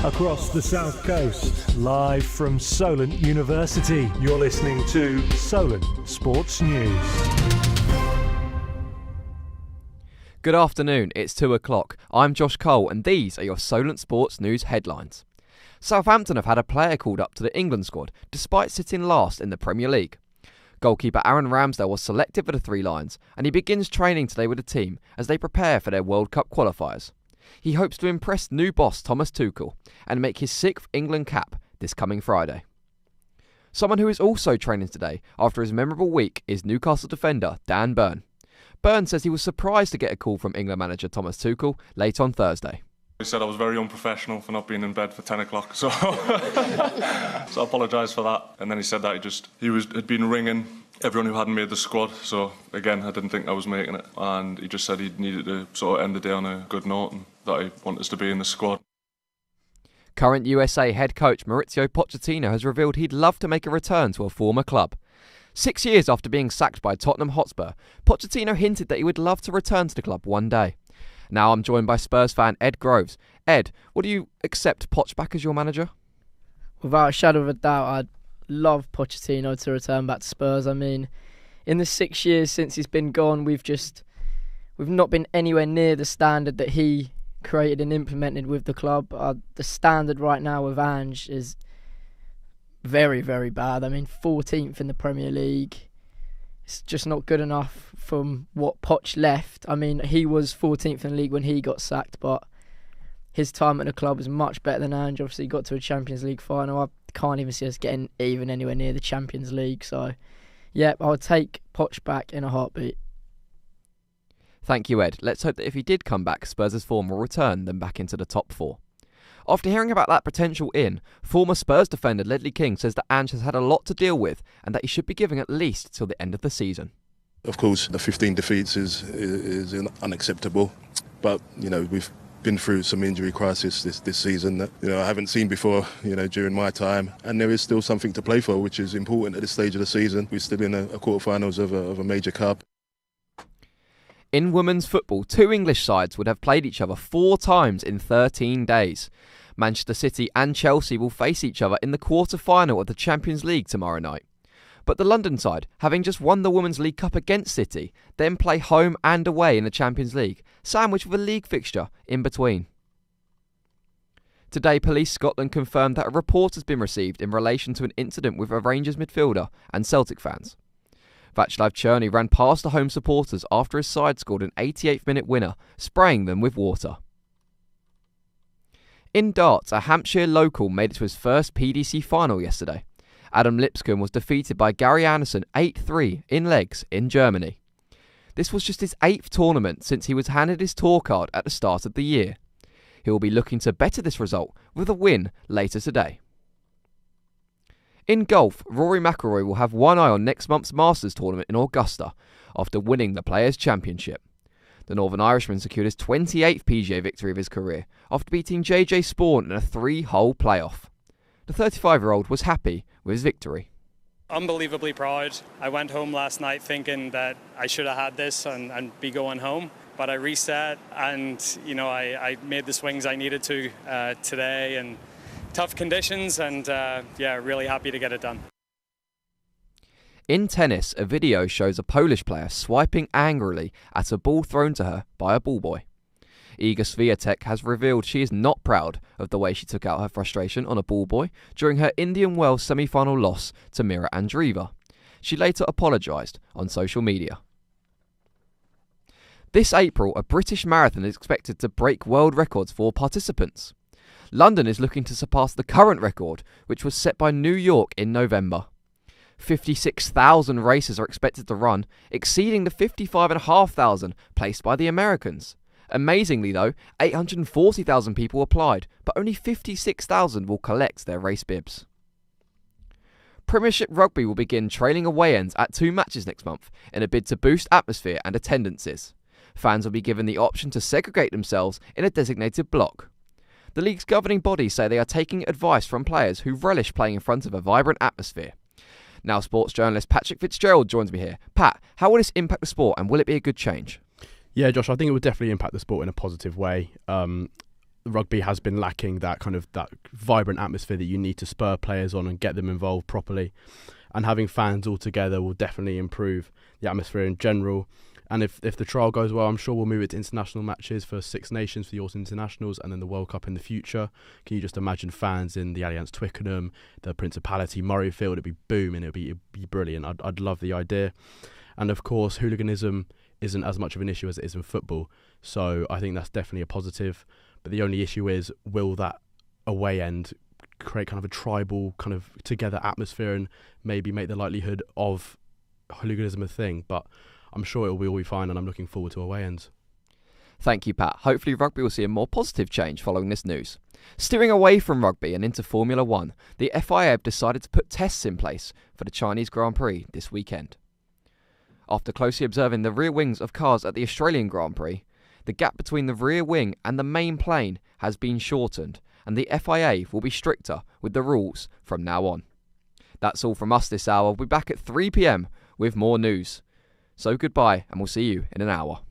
Across the South Coast, live from Solent University, you're listening to Solent Sports News. Good afternoon, it's 2 o'clock. I'm Josh Cole and these are your Solent Sports News headlines. Southampton have had a player called up to the England squad despite sitting last in the Premier League. Goalkeeper Aaron Ramsdale was selected for the Three Lions and he begins training today with the team as they prepare for their World Cup qualifiers. He hopes to impress new boss Thomas Tuchel and make his 6th England cap this coming Friday. Someone who is also training today after his memorable week is Newcastle defender Dan Burn. Burn says he was surprised to get a call from England manager Thomas Tuchel late on Thursday. He said I was very unprofessional for not being in bed for 10 o'clock, so I apologise for that. And then he said that had been ringing everyone who hadn't made the squad, so again I didn't think I was making it, and he just said he needed to sort of end the day on a good note and that he wanted us to be in the squad. Current USA head coach Mauricio Pochettino has revealed he'd love to make a return to a former club. 6 years after being sacked by Tottenham Hotspur, Pochettino hinted that he would love to return to the club one day. Now I'm joined by Spurs fan Ed Groves. Ed, would you accept Poch back as your manager? Without a shadow of a doubt, I'd love Pochettino to return back to Spurs. I mean, in the 6 years since he's been gone, we've not been anywhere near the standard that he created and implemented with the club. The standard right now with Ange is very, very bad. I mean, 14th in the Premier League. It's just not good enough from what Poch left. I mean, he was 14th in the league when he got sacked, but his time at the club was much better than Ange. Obviously, he got to a Champions League final. I can't even see us getting even anywhere near the Champions League. So, yeah, I would take Poch back in a heartbeat. Thank you, Ed. Let's hope that if he did come back, Spurs' form will return them back into the top 4. After hearing about that potential former Spurs defender Ledley King says that Ange has had a lot to deal with and that he should be giving at least till the end of the season. Of course, the 15 defeats is unacceptable, but we've been through some injury crisis this season that I haven't seen before during my time, and there is still something to play for, which is important at this stage of the season. We're still in a quarterfinals of a major cup. In women's football, 2 English sides would have played each other 4 times in 13 days. Manchester City and Chelsea will face each other in the quarter-final of the Champions League tomorrow night. But the London side, having just won the Women's League Cup against City, then play home and away in the Champions League, sandwiched with a league fixture in between. Today, Police Scotland confirmed that a report has been received in relation to an incident with a Rangers midfielder and Celtic fans. Václav Černý ran past the home supporters after his side scored an 88th minute winner, spraying them with water. In darts, a Hampshire local made it to his first PDC final yesterday. Adam Lipscomb was defeated by Gary Anderson 8-3 in legs in Germany. This was just his 8th tournament since he was handed his tour card at the start of the year. He will be looking to better this result with a win later today. In golf, Rory McIlroy will have one eye on next month's Masters tournament in Augusta after winning the Players' Championship. The Northern Irishman secured his 28th PGA victory of his career after beating JJ Spawn in a 3-hole playoff. The 35-year-old was happy with his victory. Unbelievably proud. I went home last night thinking that I should have had this and be going home, but I reset and I made the swings I needed to today, and tough conditions, and really happy to get it done. In tennis, a video shows a Polish player swiping angrily at a ball thrown to her by a ball boy. Iga Swiatek has revealed she is not proud of the way she took out her frustration on a ball boy during her Indian Wells semi-final loss to Mira Andreeva. She later apologised on social media. This April, a British marathon is expected to break world records for participants. London is looking to surpass the current record, which was set by New York in November. 56,000 racers are expected to run, exceeding the 55,500 placed by the Americans. Amazingly though, 840,000 people applied, but only 56,000 will collect their race bibs. Premiership Rugby will begin trailing away ends at 2 matches next month in a bid to boost atmosphere and attendances. Fans will be given the option to segregate themselves in a designated block. The league's governing bodies say they are taking advice from players who relish playing in front of a vibrant atmosphere. Now sports journalist Patrick Fitzgerald joins me here. Pat, how will this impact the sport and will it be a good change? Yeah, Josh, I think it would definitely impact the sport in a positive way. rugby has been lacking that kind of that vibrant atmosphere that you need to spur players on and get them involved properly. And having fans all together will definitely improve the atmosphere in general. And if the trial goes well, I'm sure we'll move it to international matches for Six Nations, for the Autumn Internationals, and then the World Cup in the future. Can you just imagine fans in the Allianz Twickenham, the Principality, Murrayfield? It'd be booming. It'd be brilliant. I'd love the idea. And of course, hooliganism isn't as much of an issue as it is in football. So I think that's definitely a positive. But the only issue is, will that away end create kind of a tribal, kind of together atmosphere and maybe make the likelihood of hooliganism a thing? But I'm sure it will all be fine, and I'm looking forward to away ends. Thank you, Pat. Hopefully rugby will see a more positive change following this news. Steering away from rugby and into Formula 1, the FIA have decided to put tests in place for the Chinese Grand Prix this weekend. After closely observing the rear wings of cars at the Australian Grand Prix, the gap between the rear wing and the main plane has been shortened, and the FIA will be stricter with the rules from now on. That's all from us this hour. We'll be back at 3 p.m. with more news. So goodbye, and we'll see you in an hour.